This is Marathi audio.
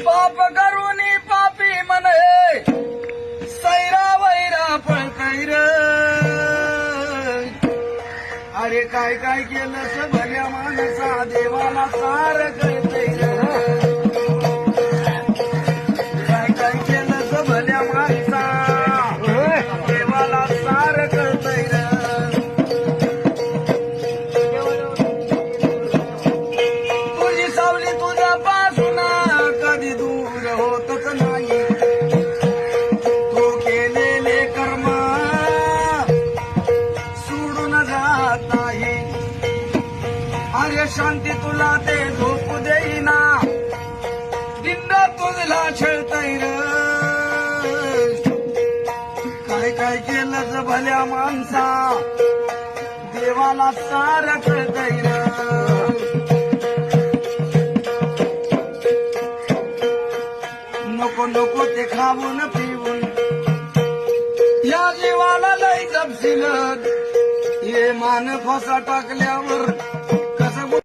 पाप करूनी पापी म्हणे सैरा वैरा पळकैर अरे काय काय केलं स भल्या माणसा देवाला सार कळतैर काय काय केलं स भल्या माणसा देवाला सार कळतैर तुझी सावली तुझ्या पासून कधी दूर होतच नाही तू केलेले कर्म सोडून जात नाही अरे शांती तुला ते झोपू देईना दिंड तुझला छळतैर काय काय केलं भल्या माणसा देवाला सार कळतैर नको नको ते खाऊन पिऊन या जीवाला लई जपशील ये मान फसा टाकल्यावर